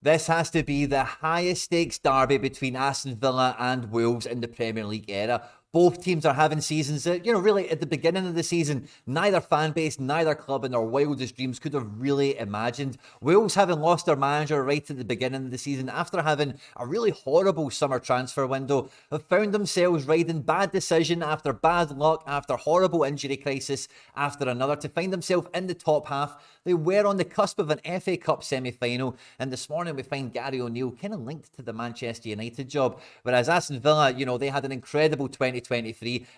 This has to be the highest stakes derby between Aston Villa and Wolves in the Premier League era. Both teams are having seasons that, really at the beginning of the season, neither fan base, neither club in their wildest dreams could have really imagined. Wolves having lost their manager right at the beginning of the season after having a really horrible summer transfer window, have found themselves riding bad decision after bad luck, after horrible injury crisis, after another, to find themselves in the top half. They were on the cusp of an FA Cup semi-final, and this morning we find Gary O'Neill kind of linked to the Manchester United job. Whereas Aston Villa, they had an incredible 2023,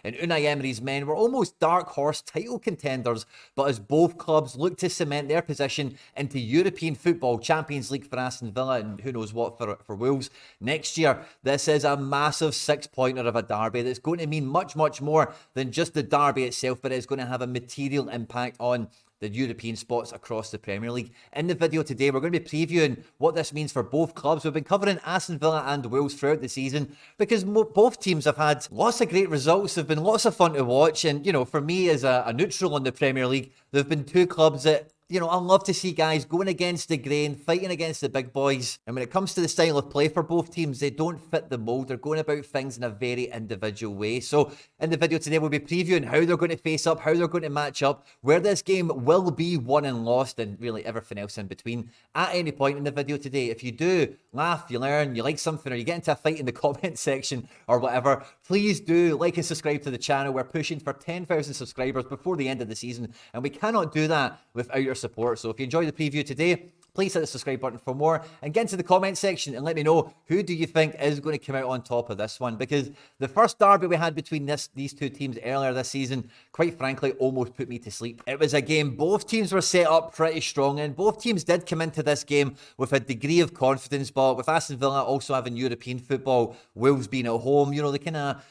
and Unai Emery's men were almost dark horse title contenders. But as both clubs look to cement their position into European football, Champions League for Aston Villa, and who knows what for Wolves next year, this is a massive six-pointer of a derby that's going to mean much, much more than just the derby itself, but it's going to have a material impact on the European spots across the Premier League. In the video today, we're going to be previewing what this means for both clubs. We've been covering Aston Villa and Wolves throughout the season because both teams have had lots of great results. They've been lots of fun to watch. And, for me as a neutral in the Premier League, there have been two clubs that I love to see guys going against the grain, fighting against the big boys. And when it comes to the style of play for both teams, they don't fit the mould. They're going about things in a very individual way. So in the video today, we'll be previewing how they're going to face up, how they're going to match up, where this game will be won and lost, and really everything else in between at any point in the video today. If you do laugh, you learn, you like something, or you get into a fight in the comment section or whatever, please do like and subscribe to the channel. We're pushing for 10,000 subscribers before the end of the season, and we cannot do that without your support. So if you enjoyed the preview today, please hit the subscribe button for more and get into the comment section and let me know who do you think is going to come out on top of this one, because the first derby we had between these two teams earlier this season, quite frankly, almost put me to sleep. It was a game both teams were set up pretty strong and both teams did come into this game with a degree of confidence, but with Aston Villa also having European football, Wolves being at home, they kind of,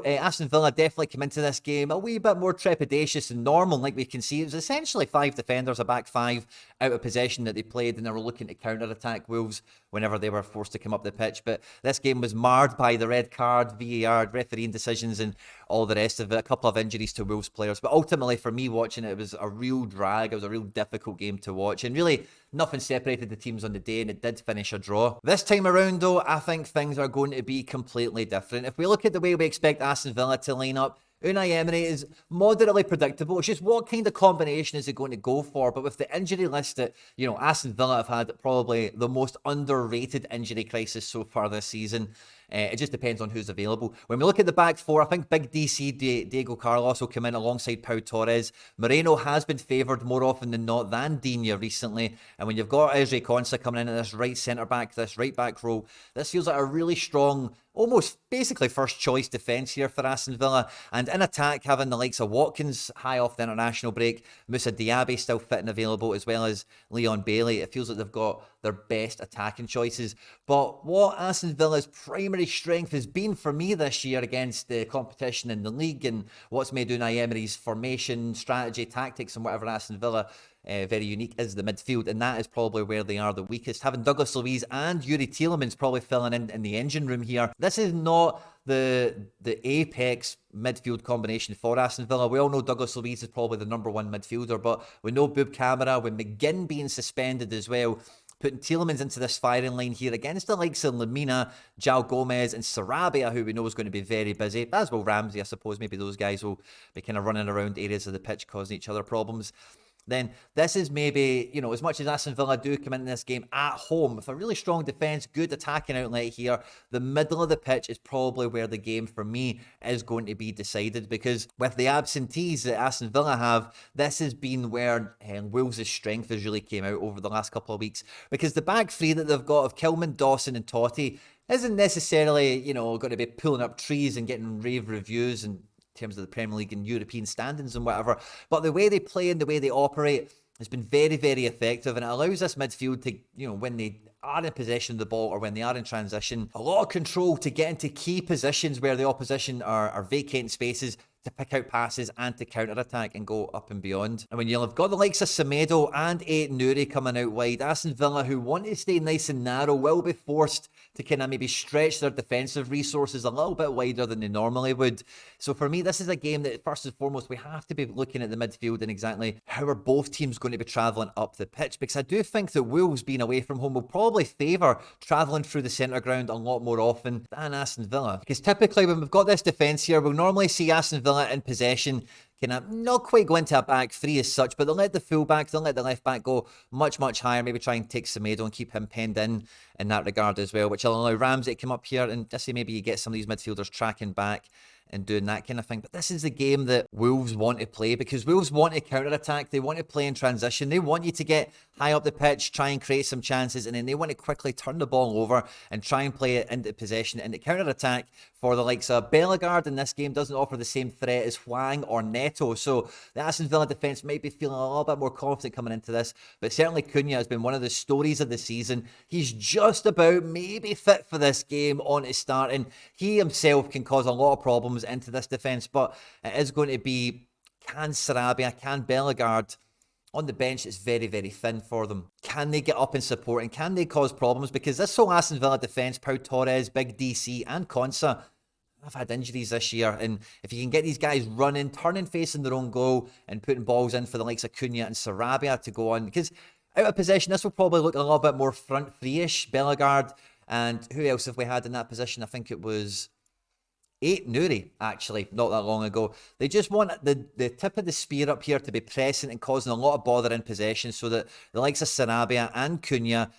Aston Villa definitely come into this game a wee bit more trepidatious than normal. Like we can see, it was essentially five defenders, a back five out of possession that they played, and they were looking to counter-attack Wolves whenever they were forced to come up the pitch. But this game was marred by the red card, VAR, refereeing decisions, and all the rest of it. A couple of injuries to Wolves players. But ultimately, for me watching it, it was a real drag. It was a real difficult game to watch. And really, nothing separated the teams on the day, and it did finish a draw. This time around, though, I think things are going to be completely different. If we look at the way we expect Aston Villa to line up, Unai Emery is moderately predictable. It's just what kind of combination is he going to go for? But with the injury list that, Aston Villa have had probably the most underrated injury crisis so far this season. It just depends on who's available. When we look at the back four, I think Big DC, Diego Carlos will come in alongside Pau Torres. Moreno has been favoured more often than not than Digne recently. And when you've got Ezri Konsa coming in at this right centre-back, this right-back role, this feels like a really strong, almost basically first choice defence here for Aston Villa. And in attack, having the likes of Watkins high off the international break, Moussa Diaby still fit and available, as well as Leon Bailey. It feels like they've got their best attacking choices. But what Aston Villa's primary strength has been for me this year against the competition in the league, and what's made Unai Emery's formation, strategy, tactics, and whatever Aston Villa very unique, is the midfield, and that is probably where they are the weakest. Having Douglas Luiz and Yuri Tielemans probably filling in the engine room here. This is not the apex midfield combination for Aston Villa. We all know Douglas Luiz is probably the number one midfielder, but we know Boub Camara, with McGinn being suspended as well, putting Tielemans into this firing line here against the likes of Lamina, João Gomez, and Sarabia, who we know is going to be very busy, as well Ramsey. I suppose maybe those guys will be kind of running around areas of the pitch causing each other problems. Then this is maybe, as much as Aston Villa do come in this game at home with a really strong defence, good attacking outlet here, the middle of the pitch is probably where the game for me is going to be decided, because with the absentees that Aston Villa have, this has been where Wolves' strength has really came out over the last couple of weeks, because the back three that they've got of Kilman, Dawson and Totti isn't necessarily, going to be pulling up trees and getting rave reviews and terms of the Premier League and European standings and whatever, but the way they play and the way they operate has been very, very effective, and it allows this midfield to, when they are in possession of the ball or when they are in transition, a lot of control to get into key positions where the opposition are vacating spaces, to pick out passes and to counter-attack and go up and beyond. And when you've got the likes of Semedo and Nuri coming out wide, Aston Villa, who want to stay nice and narrow, will be forced to kind of maybe stretch their defensive resources a little bit wider than they normally would. So for me, this is a game that first and foremost, we have to be looking at the midfield and exactly how are both teams going to be travelling up the pitch, because I do think that Wolves being away from home will probably favour travelling through the centre ground a lot more often than Aston Villa. Because typically when we've got this defence here, we'll normally see Aston Villa in possession, kind of not quite go into a back three as such, but they'll let the fullback, they'll let the left back go much higher, maybe try and take Semedo and keep him penned in that regard as well, which will allow Ramsey to come up here and just say maybe you get some of these midfielders tracking back and doing that kind of thing. But this is the game that Wolves want to play, because Wolves want to counter-attack, they want to play in transition, they want you to get high up the pitch, try and create some chances, and then they want to quickly turn the ball over and try and play it into possession, into counter-attack. For the likes of Bellegarde in this game doesn't offer the same threat as Hwang or Neto, so the Aston Villa defence might be feeling a little bit more confident coming into this, but certainly Cunha has been one of the stories of the season. He's just about maybe fit for this game on his starting. He himself can cause a lot of problems into this defence, but it is going to be, can Sarabia, can Bellegarde on the bench? It's very thin for them. Can they get up and support, and can they cause problems? Because this whole Aston Villa defence, Pau Torres, Big DC and Konsa, have had injuries this year, and if you can get these guys running, turning, facing their own goal and putting balls in for the likes of Cunha and Sarabia to go on, because out of possession this will probably look a little bit more front three-ish. Bellegarde, and who else have we had in that position? I think it was Nuri, actually, not that long ago. They just want the tip of the spear up here to be pressing and causing a lot of bother in possession, so that the likes of Sarabia and Cunha,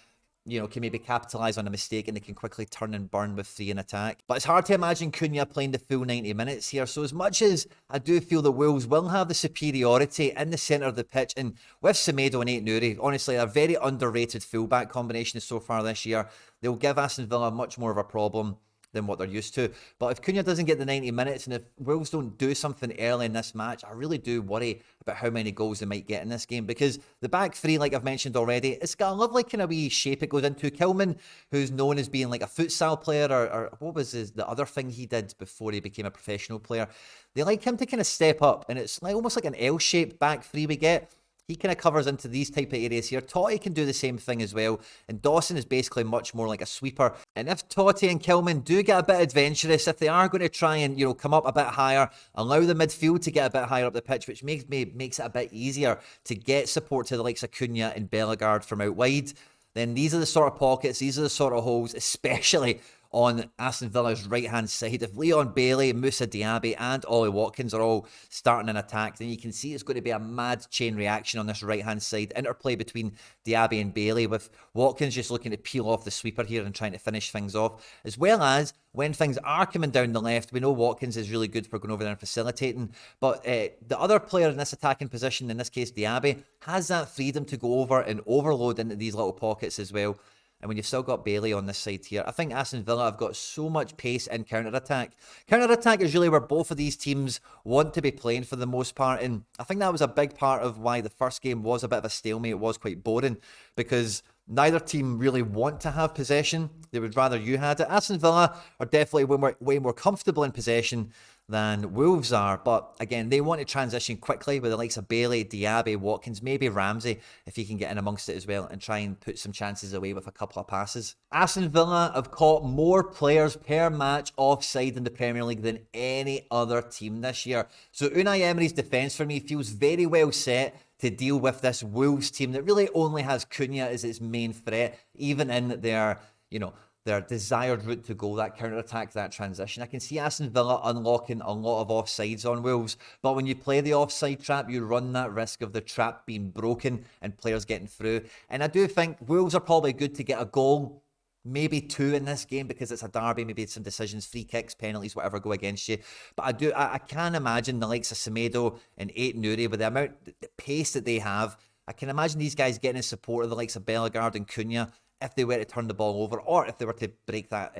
you know, can maybe capitalise on a mistake and they can quickly turn and burn with three in attack. But it's hard to imagine Cunha playing the full 90 minutes here. So as much as I do feel that Wolves will have the superiority in the centre of the pitch, and with Semedo and Nuri, honestly, a very underrated fullback combination so far this year, they'll give Aston Villa much more of a problem than what they're used to. But if Cunha doesn't get the 90 minutes, and if Wolves don't do something early in this match, I really do worry about how many goals they might get in this game, because the back three, like I've mentioned already, it's got a lovely kind of wee shape it goes into. Kilman, who's known as being like a futsal player, or what was the other thing he did before he became a professional player, they like him to kind of step up, and it's like almost like an L-shaped back three we get. He kind of covers into these type of areas here. Totti can do the same thing as well. And Dawson is basically much more like a sweeper. And if Totti and Kilman do get a bit adventurous, if they are going to try and, you know, come up a bit higher, allow the midfield to get a bit higher up the pitch, which makes it a bit easier to get support to the likes of Cunha and Bellegarde from out wide, then these are the sort of pockets, these are the sort of holes, especially on Aston Villa's right-hand side. If Leon Bailey, Moussa Diaby and Ollie Watkins are all starting an attack, then you can see it's going to be a mad chain reaction on this right-hand side. Interplay between Diaby and Bailey, with Watkins just looking to peel off the sweeper here and trying to finish things off. As well as, when things are coming down the left, we know Watkins is really good for going over there and facilitating, but the other player in this attacking position, in this case Diaby, has that freedom to go over and overload into these little pockets as well. And when you've still got Bailey on this side here, I think Aston Villa have got so much pace in counter-attack. Counter-attack is really where both of these teams want to be playing for the most part. And I think that was a big part of why the first game was a bit of a stalemate. It was quite boring, because neither team really want to have possession. They would rather you had it. Aston Villa are definitely way more comfortable in possession than Wolves are. But again, they want to transition quickly with the likes of Bailey, Diaby, Watkins, maybe Ramsey, if he can get in amongst it as well, and try and put some chances away with a couple of passes. Aston Villa have caught more players per match offside in the Premier League than any other team this year. So Unai Emery's defence for me feels very well set to deal with this Wolves team that really only has Cunha as its main threat, even in their, you know, their desired route to goal, that counter-attack, that transition. I can see Aston Villa unlocking a lot of offsides on Wolves, but when you play the offside trap, you run that risk of the trap being broken and players getting through. And I do think Wolves are probably good to get a goal, maybe two in this game, because it's a derby, maybe some decisions, free kicks, penalties, whatever go against you. But I can imagine the likes of Semedo and Nuri, with the pace that they have, I can imagine these guys getting in support of the likes of Bellegarde and Cunha if they were to turn the ball over, or if they were to break that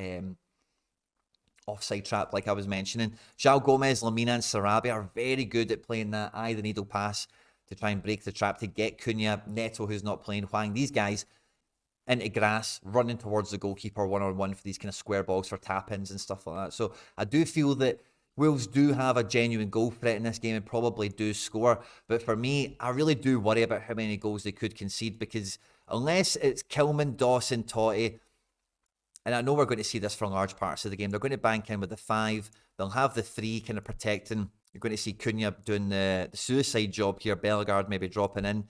offside trap like I was mentioning. João Gomez, Lamina and Sarabia are very good at playing that eye-the-needle pass to try and break the trap, to get Cunha, Neto, who's not playing, Hwang, these guys into grass, running towards the goalkeeper one-on-one for these kind of square balls for tap-ins and stuff like that. So I do feel that Wolves do have a genuine goal threat in this game and probably do score. But for me, I really do worry about how many goals they could concede, because unless it's Kilman, Dawson, Totti, and I know we're going to see this for large parts of the game, they're going to bank in with the 5. They'll have the 3 kind of protecting. You're going to see Cunha doing the suicide job here, Bellegarde maybe dropping in.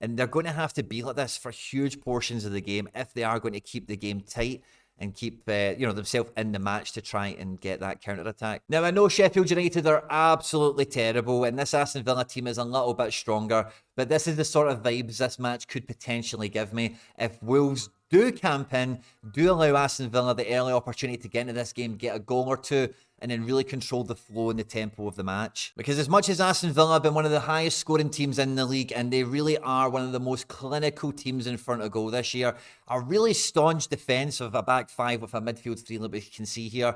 And they're going to have to be like this for huge portions of the game if they are going to keep the game tight and keep themselves in the match to try and get that counter-attack. Now, I know Sheffield United are absolutely terrible, and this Aston Villa team is a little bit stronger, but this is the sort of vibes this match could potentially give me if Wolves do camp in, do allow Aston Villa the early opportunity to get into this game, get a goal or two, and then really control the flow and the tempo of the match. Because as much as Aston Villa have been one of the highest scoring teams in the league, and they really are one of the most clinical teams in front of goal this year, a really staunch defence of a back 5 with a midfield 3, like we can see here,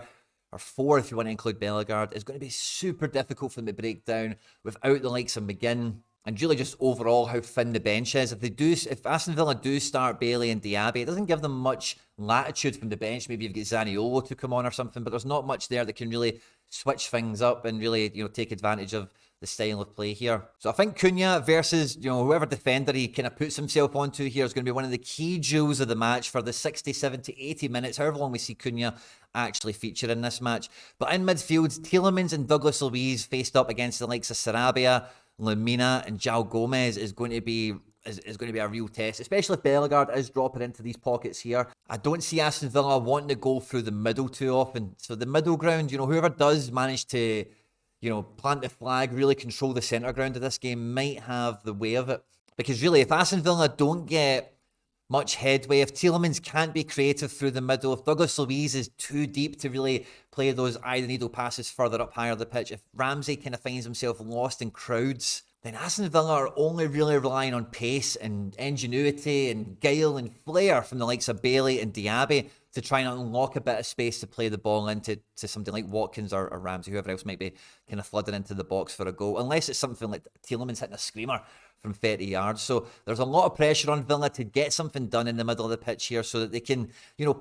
or 4 if you want to include Bellegarde, is going to be super difficult for them to break down without the likes of McGinn. And really just overall how thin the bench is. If Aston Villa do start Bailey and Diaby, it doesn't give them much latitude from the bench. Maybe you've got Zaniolo to come on or something, but there's not much there that can really switch things up and really, take advantage of the style of play here. So I think Cunha versus, whoever defender he kind of puts himself onto here is going to be one of the key duels of the match for the 60, 70, 80 minutes, however long we see Cunha actually feature in this match. But in midfield, Tielemans and Douglas Luiz faced up against the likes of Sarabia, Lemina and João Gomez is going to be a real test, especially if Bellegarde is dropping into these pockets here. I don't see Aston Villa wanting to go through the middle too often. So the middle ground, whoever does manage to, plant the flag, really control the centre ground of this game might have the way of it. Because really, if Aston Villa don't get much headway, if Tielemans can't be creative through the middle, if Douglas Luiz is too deep to really play those eye-the-needle passes further up higher the pitch, if Ramsey kind of finds himself lost in crowds, then Aston Villa are only really relying on pace and ingenuity and guile and flair from the likes of Bailey and Diaby to try and unlock a bit of space to play the ball into something like Watkins or Ramsey, whoever else might be kind of flooding into the box for a goal, unless it's something like Tielemans hitting a screamer from 30 yards. So there's a lot of pressure on Villa to get something done in the middle of the pitch here so that they can,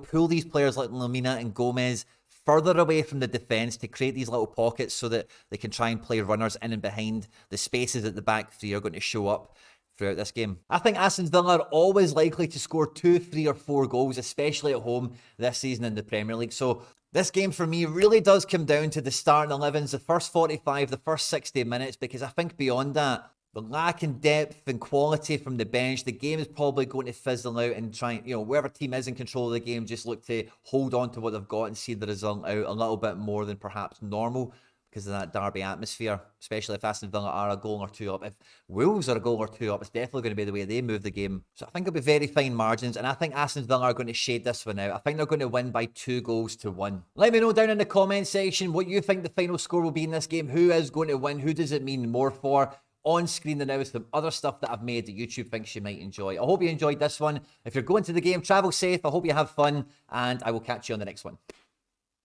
pull these players like Lemina and Gomez further away from the defence to create these little pockets so that they can try and play runners in and behind the spaces that the back 3 are going to show up throughout this game. I think Aston Villa are always likely to score 2, 3 or 4 goals, especially at home this season in the Premier League. So this game for me really does come down to the starting 11s, the first 45, the first 60 minutes, because I think beyond that, the lack in depth and quality from the bench, the game is probably going to fizzle out and try, whoever team is in control of the game, just look to hold on to what they've got and see the result out a little bit more than perhaps normal because of that derby atmosphere, especially if Aston Villa are a goal or 2 up. If Wolves are a goal or 2 up, it's definitely going to be the way they move the game. So I think it'll be very fine margins, and I think Aston Villa are going to shade this one out. I think they're going to win by 2 goals to 1. Let me know down in the comment section what you think the final score will be in this game. Who is going to win? Who does it mean more for? On screen there now is some other stuff that I've made that YouTube thinks you might enjoy. I hope you enjoyed this one. If you're going to the game, travel safe. I hope you have fun, and I will catch you on the next one.